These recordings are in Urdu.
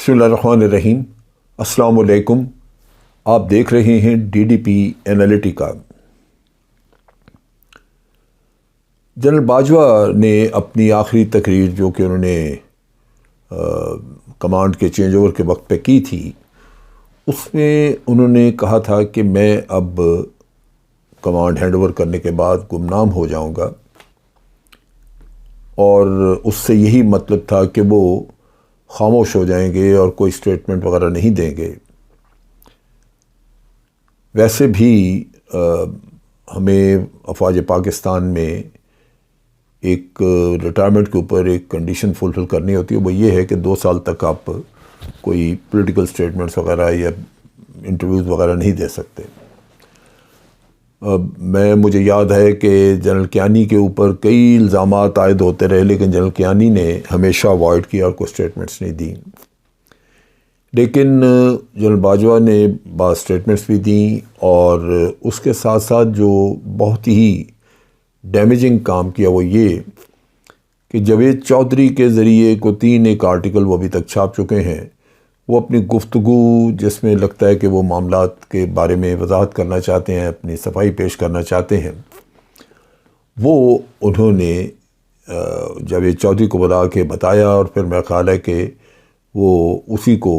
بسم اللہ الرحمن الرحیم۔ السلام علیکم۔ آپ دیکھ رہے ہیں D D P Analytica. General Bajwa نے اپنی آخری تقریر جو کہ انہوں نے کمانڈ کے چینج اوور کے وقت پہ کی تھی، اس میں انہوں نے کہا تھا کہ میں اب کمانڈ ہینڈ اوور کرنے کے بعد گمنام ہو جاؤں گا، اور اس سے یہی مطلب تھا کہ وہ خاموش ہو جائیں گے اور کوئی سٹیٹمنٹ وغیرہ نہیں دیں گے۔ ویسے بھی ہمیں افواج پاکستان میں ایک ریٹائرمنٹ کے اوپر ایک کنڈیشن فلفل کرنی ہوتی ہے، وہ یہ ہے کہ 2 سال تک آپ کوئی پولیٹیکل سٹیٹمنٹس وغیرہ یا انٹرویوز وغیرہ نہیں دے سکتے۔ مجھے یاد ہے کہ جنرل کیانی کے اوپر کئی الزامات عائد ہوتے رہے، لیکن جنرل کیانی نے ہمیشہ اوائڈ کیا اور کوئی سٹیٹمنٹس نہیں دیں۔ لیکن جنرل باجوہ نے بعض سٹیٹمنٹس بھی دیں، اور اس کے ساتھ ساتھ جو بہت ہی ڈیمیجنگ کام کیا وہ یہ کہ جاوید چودھری کے ذریعے کو 3 ایک آرٹیکل وہ ابھی تک چھاپ چکے ہیں، وہ اپنی گفتگو جس میں لگتا ہے کہ وہ معاملات کے بارے میں وضاحت کرنا چاہتے ہیں، اپنی صفائی پیش کرنا چاہتے ہیں، وہ انہوں نے جاوید چودھری کو بلا کے بتایا، اور پھر میرا خیال ہے کہ وہ اسی کو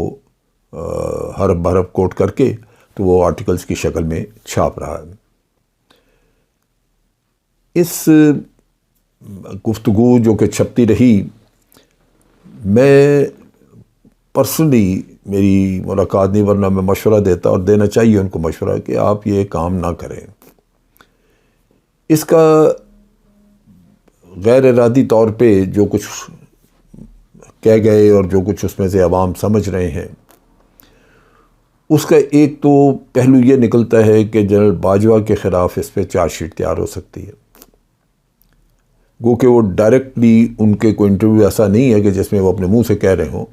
حرف بحرف کوٹ کر کے تو وہ آرٹیکلز کی شکل میں چھاپ رہا ہے۔ اس گفتگو جو کہ چھپتی رہی، میں پرسنلی میری ملاقات نہیں، ورنہ میں مشورہ دیتا اور دینا چاہیے ان کو مشورہ کہ آپ یہ کام نہ کریں۔ اس کا غیر ارادی طور پہ جو کچھ کہہ گئے اور جو کچھ اس میں سے عوام سمجھ رہے ہیں، اس کا ایک تو پہلو یہ نکلتا ہے کہ جنرل باجوہ کے خلاف اس پہ چارج شیٹ تیار ہو سکتی ہے، گو کہ وہ ڈائریکٹلی ان کے کوئی انٹرویو ایسا نہیں ہے کہ جس میں وہ اپنے منہ سے کہہ رہے ہوں۔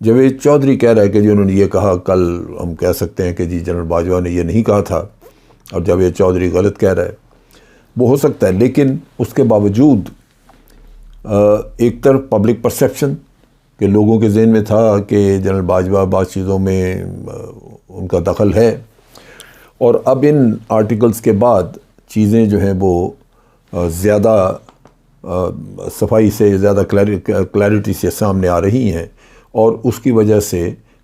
جاوید چودھری کہہ رہا ہے کہ جی انہوں نے یہ کہا، کل ہم کہہ سکتے ہیں کہ جی جنرل باجوہ نے یہ نہیں کہا تھا، اور جاوید چودھری غلط کہہ رہا ہے، وہ ہو سکتا ہے۔ لیکن اس کے باوجود ایک طرف پبلک پرسیپشن کہ لوگوں کے ذہن میں تھا کہ جنرل باجوہ بعض چیزوں میں ان کا دخل ہے، اور اب ان آرٹیکلز کے بعد چیزیں جو ہیں وہ زیادہ صفائی سے، زیادہ کلیئرٹی سے سامنے آ رہی ہیں، اور اس کی وجہ سے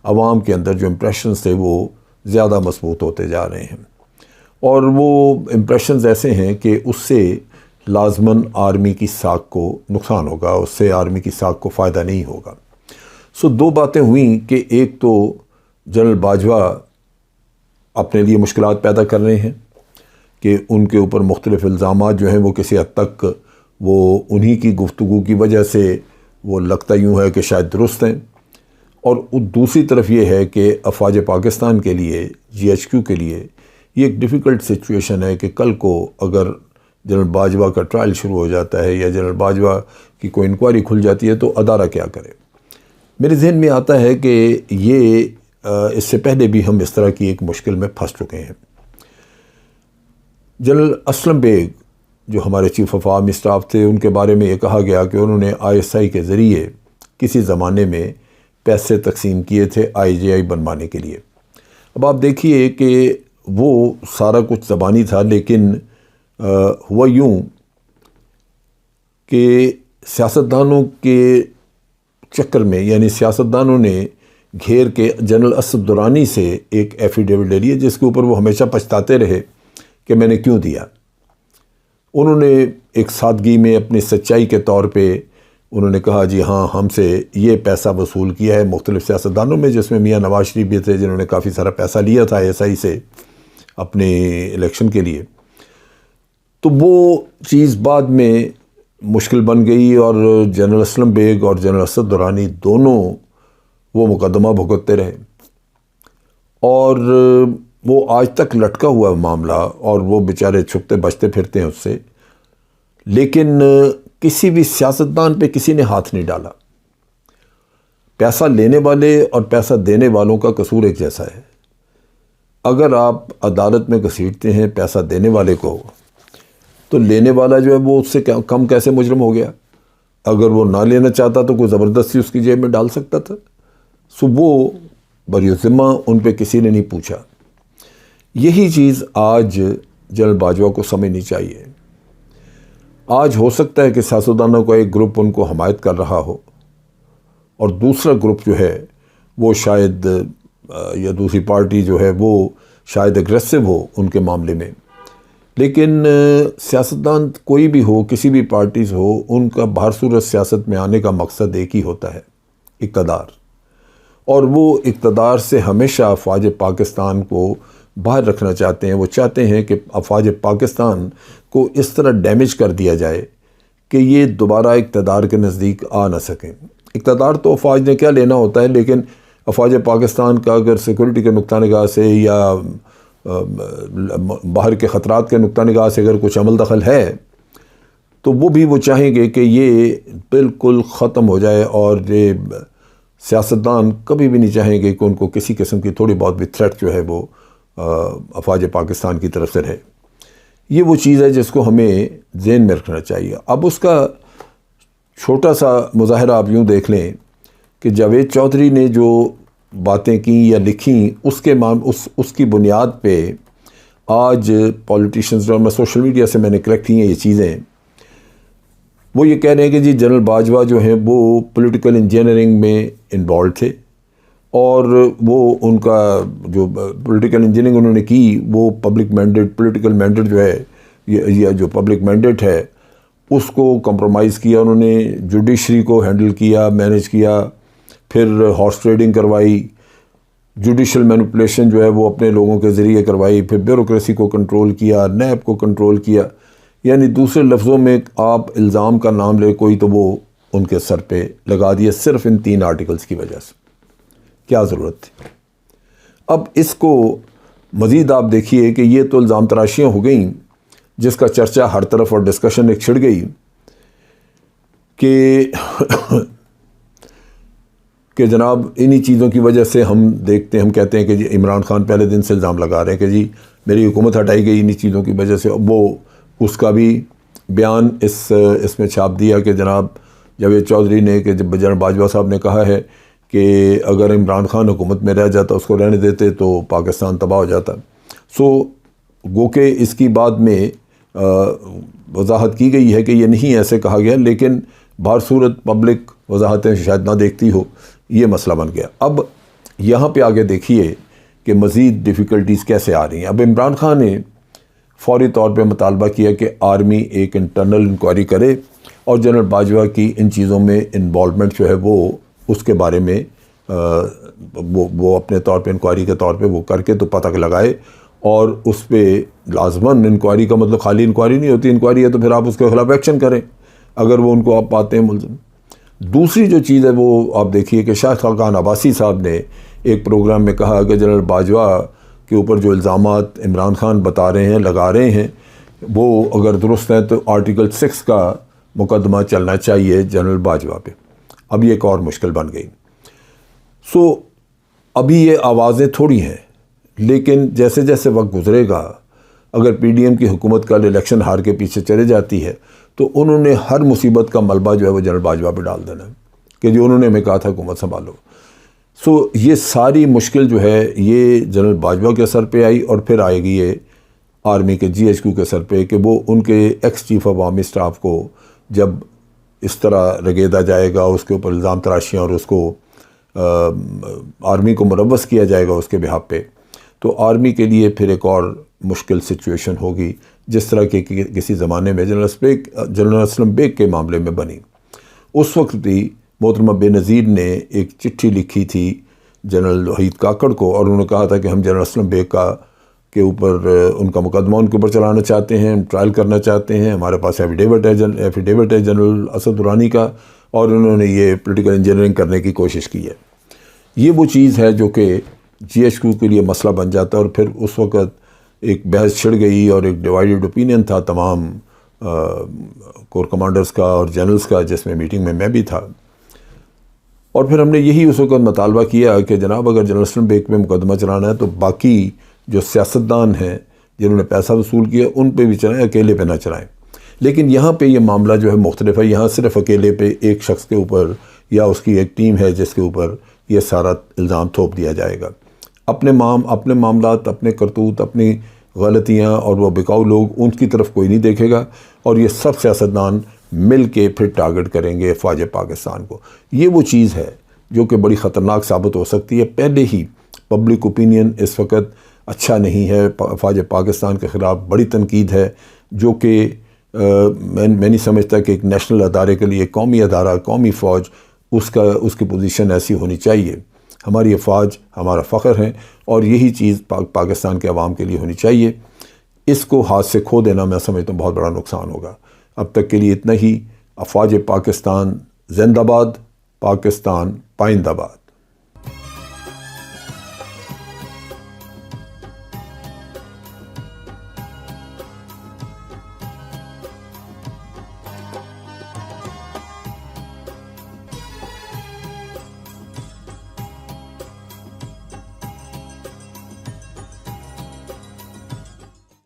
عوام کے اندر جو امپریشنز تھے وہ زیادہ مضبوط ہوتے جا رہے ہیں، اور وہ امپریشنز ایسے ہیں کہ اس سے لازماً آرمی کی ساکھ کو نقصان ہوگا، اس سے آرمی کی ساکھ کو فائدہ نہیں ہوگا۔ سو 2 باتیں ہوئیں کہ ایک تو جنرل باجوہ اپنے لیے مشکلات پیدا کر رہے ہیں کہ ان کے اوپر مختلف الزامات جو ہیں وہ کسی حد تک وہ انہی کی گفتگو کی وجہ سے وہ لگتا یوں ہے کہ شاید درست ہیں، اور دوسری طرف یہ ہے کہ افواج پاکستان کے لیے، GHQ کے لیے یہ ایک ڈیفیکلٹ سچویشن ہے کہ کل کو اگر جنرل باجوہ کا ٹرائل شروع ہو جاتا ہے یا جنرل باجوہ کی کوئی انکوائری کھل جاتی ہے تو ادارہ کیا کرے۔ میرے ذہن میں آتا ہے کہ یہ اس سے پہلے بھی ہم اس طرح کی ایک مشکل میں پھنس چکے ہیں۔ جنرل اسلم بیگ جو ہمارے چیف آف آرمی اسٹاف تھے، ان کے بارے میں یہ کہا گیا کہ انہوں نے ISI کے ذریعے کسی زمانے میں پیسے تقسیم کیے تھے IGI بنوانے کے لیے۔ اب آپ دیکھیے کہ وہ سارا کچھ زبانی تھا، لیکن ہوا یوں کہ سیاستدانوں کے چکر میں، یعنی سیاستدانوں نے گھیر کے جنرل اسد درانی سے ایک ایفیڈیوٹ لے لیا، جس کے اوپر وہ ہمیشہ پچھتاتے رہے کہ میں نے کیوں دیا۔ انہوں نے ایک سادگی میں اپنی سچائی کے طور پہ انہوں نے کہا جی ہاں ہم سے یہ پیسہ وصول کیا ہے مختلف سیاستدانوں میں، جس میں میاں نواز شریف بھی تھے جنہوں نے کافی سارا پیسہ لیا تھا ISI سے اپنے الیکشن کے لیے۔ تو وہ چیز بعد میں مشکل بن گئی، اور جنرل اسلم بیگ اور جنرل اسد درانی دونوں وہ مقدمہ بھگتتے رہے، اور وہ آج تک لٹکا ہوا معاملہ، اور وہ بیچارے چھپتے بچتے پھرتے ہیں اس سے، لیکن کسی بھی سیاستدان پہ کسی نے ہاتھ نہیں ڈالا۔ پیسہ لینے والے اور پیسہ دینے والوں کا قصور ایک جیسا ہے۔ اگر آپ عدالت میں گھسیٹتے ہیں پیسہ دینے والے کو، تو لینے والا جو ہے وہ اس سے کم کیسے مجرم ہو گیا؟ اگر وہ نہ لینا چاہتا تو کوئی زبردستی اس کی جیب میں ڈال سکتا تھا۔ سو وہ بری ذمہ ان پہ کسی نے نہیں پوچھا. یہی چیز آج جنرل باجوہ کو سمجھنی چاہیے. آج ہو سکتا ہے کہ سیاستدانوں کا ایک گروپ ان کو حمایت کر رہا ہو اور دوسرا گروپ جو ہے وہ شاید یا دوسری پارٹی جو ہے وہ شاید اگریسو ہو ان کے معاملے میں. لیکن سیاستدان کوئی بھی ہو، کسی بھی پارٹیز ہو، ان کا بہر صورت سیاست میں آنے کا مقصد ایک ہی ہوتا ہے، اقتدار. اور وہ اقتدار سے ہمیشہ افواج پاکستان کو باہر رکھنا چاہتے ہیں. وہ چاہتے ہیں کہ افواج پاکستان کو اس طرح ڈیمیج کر دیا جائے کہ یہ دوبارہ اقتدار کے نزدیک آ نہ سکیں. اقتدار تو افواج نے کیا لینا ہوتا ہے، لیکن افواج پاکستان کا اگر سیکورٹی کے نقطہ نگاہ سے یا باہر کے خطرات کے نقطہ نگاہ سے اگر کچھ عمل دخل ہے تو وہ بھی وہ چاہیں گے کہ یہ بالکل ختم ہو جائے، اور یہ سیاستدان کبھی بھی نہیں چاہیں گے کہ ان کو کسی قسم کی تھوڑی بہت بھی تھریٹ جو ہے وہ افواج پاکستان کی طرف سے رہے. یہ وہ چیز ہے جس کو ہمیں ذہن میں رکھنا چاہیے. اب اس کا چھوٹا سا مظاہرہ آپ یوں دیکھ لیں کہ جاوید چودھری نے جو باتیں کی یا لکھیں اس کی بنیاد پہ آج پولیٹیشنز، اور میں سوشل میڈیا سے میں نے کلیکٹ کی ہیں یہ چیزیں، وہ یہ کہہ رہے ہیں کہ جی جنرل باجوہ جو ہیں وہ پولیٹیکل انجینئرنگ میں انوالو تھے، اور وہ ان کا جو پولیٹیکل انجینئرنگ انہوں نے کی وہ پبلک مینڈیٹ، پولیٹیکل مینڈیٹ جو ہے یا جو پبلک مینڈیٹ ہے اس کو کمپرومائز کیا. انہوں نے جوڈیشری کو ہینڈل کیا، مینیج کیا، پھر ہارس ٹریڈنگ کروائی، جوڈیشل مینپولیشن جو ہے وہ اپنے لوگوں کے ذریعے کروائی، پھر بیوروکریسی کو کنٹرول کیا، نیب کو کنٹرول کیا. یعنی دوسرے لفظوں میں آپ الزام کا نام لے کوئی تو وہ ان کے سر پہ لگا دیا صرف ان 3 آرٹیکلز کی وجہ سے. کیا ضرورت تھی؟ اب اس کو مزید آپ دیکھیے کہ یہ تو الزام تراشیاں ہو گئیں جس کا چرچا ہر طرف اور ڈسکشن ایک چھڑ گئی کہ جناب انہی چیزوں کی وجہ سے ہم دیکھتے ہیں، ہم کہتے ہیں کہ جی عمران خان پہلے دن سے الزام لگا رہے ہیں کہ جی میری حکومت ہٹائی گئی انہی چیزوں کی وجہ سے. وہ اس کا بھی بیان اس میں چھاپ دیا کہ جناب جاوید چودھری نے کہ جب جنرل باجوہ صاحب نے کہا ہے کہ اگر عمران خان حکومت میں رہ جاتا، اس کو رہنے دیتے تو پاکستان تباہ ہو جاتا. سو گو کہ اس کی بعد میں وضاحت کی گئی ہے کہ یہ نہیں ایسے کہا گیا، لیکن بہر صورت پبلک وضاحتیں شاید نہ دیکھتی ہو، یہ مسئلہ بن گیا. اب یہاں پہ آگے دیکھیے کہ مزید ڈیفیکلٹیز کیسے آ رہی ہیں. اب عمران خان نے فوری طور پہ مطالبہ کیا کہ آرمی ایک انٹرنل انکوائری کرے اور جنرل باجوہ کی ان چیزوں میں انوالومنٹ جو ہے وہ اس کے بارے میں وہ اپنے طور پہ انکوائری کے طور پہ وہ کر کے تو پتہ لگائے، اور اس پہ لازماً انکوائری کا مطلب خالی انکوائری نہیں ہوتی، انکوائری ہے تو پھر آپ اس کے خلاف ایکشن کریں اگر وہ ان کو آپ پاتے ہیں ملزم. دوسری جو چیز ہے وہ آپ دیکھیے کہ شاہد خاقان عباسی صاحب نے ایک پروگرام میں کہا کہ جنرل باجوہ کے اوپر جو الزامات عمران خان بتا رہے ہیں، لگا رہے ہیں، وہ اگر درست ہیں تو آرٹیکل 6 کا مقدمہ چلنا چاہیے جنرل باجوہ پہ. اب یہ ایک اور مشکل بن گئی. سو ابھی یہ آوازیں تھوڑی ہیں، لیکن جیسے جیسے وقت گزرے گا، اگر پی ڈی ایم کی حکومت کل الیکشن ہار کے پیچھے چلے جاتی ہے تو انہوں نے ہر مصیبت کا ملبہ جو ہے وہ جنرل باجوہ پہ ڈال دینا کہ جو انہوں نے ہمیں کہا تھا حکومت سنبھالو. سو یہ ساری مشکل جو ہے یہ جنرل باجوہ کے سر پہ آئی، اور پھر آئے گی یہ آرمی کے جی ایچ کیو کے سر پہ کہ وہ ان کے x chief of army staff کو جب اس طرح رگیدا جائے گا، اس کے اوپر الزام تراشیاں اور اس کو آرمی کو ملوث کیا جائے گا اس کے بہاف پہ، تو آرمی کے لیے پھر ایک اور مشکل سچویشن ہوگی، جس طرح کہ کسی زمانے میں جنرل اسلم بیگ کے معاملے میں بنی. اس وقت بھی محترمہ بے نظیر نے ایک چٹھی لکھی تھی جنرل وحید کاکڑ کو، اور انہوں نے کہا تھا کہ ہم جنرل اسلم بیگ کے اوپر ان کا مقدمہ ان کے اوپر چلانا چاہتے ہیں، ٹرائل کرنا چاہتے ہیں، ہمارے پاس ایفیڈیوٹ ہے جنرل اسد درانی کا، اور انہوں نے یہ پولیٹیکل انجینئرنگ کرنے کی کوشش کی ہے. یہ وہ چیز ہے جو کہ جی ایچ کیو کے لیے مسئلہ بن جاتا ہے، اور پھر اس وقت ایک بحث چھڑ گئی اور ایک ڈیوائیڈڈ اوپینین تھا تمام کور کمانڈرز کا اور جنرلز کا، جس میں میٹنگ میں بھی تھا. اور پھر ہم نے یہی اس وقت مطالبہ کیا کہ جناب اگر جنرل اسلم بیگ میں مقدمہ چلانا ہے تو باقی جو سیاستدان ہیں جنہوں نے پیسہ وصول کیا ان پہ بھی چلائیں، اکیلے پہ نہ چلائیں. لیکن یہاں پہ یہ معاملہ جو ہے مختلف ہے. یہاں صرف اکیلے پہ ایک شخص کے اوپر یا اس کی ایک ٹیم ہے جس کے اوپر یہ سارا الزام تھوپ دیا جائے گا۔ اپنے معاملات، اپنے کرتوت، اپنی غلطیاں اور وہ بکاؤ لوگ، ان کی طرف کوئی نہیں دیکھے گا، اور یہ سب سیاستدان مل کے پھر ٹارگٹ کریں گے افواج پاکستان کو۔ یہ وہ چیز ہے جو کہ بڑی خطرناک ثابت ہو سکتی ہے۔ پہلے ہی پبلک اوپینین اس وقت اچھا نہیں ہے، افواج پاکستان کے خلاف بڑی تنقید ہے، جو کہ میں نہیں سمجھتا کہ ایک نیشنل ادارے کے لیے، قومی ادارہ، قومی فوج، اس کی پوزیشن ایسی ہونی چاہیے۔ ہماری افواج ہمارا فخر ہیں، اور یہی چیز پاکستان کے عوام کے لیے ہونی چاہیے۔ اس کو ہاتھ سے کھو دینا میں سمجھتا ہوں بہت بڑا نقصان ہوگا۔ اب تک کے لیے اتنا ہی۔ افواج پاکستان زندہ باد، پاکستان پائندہ باد۔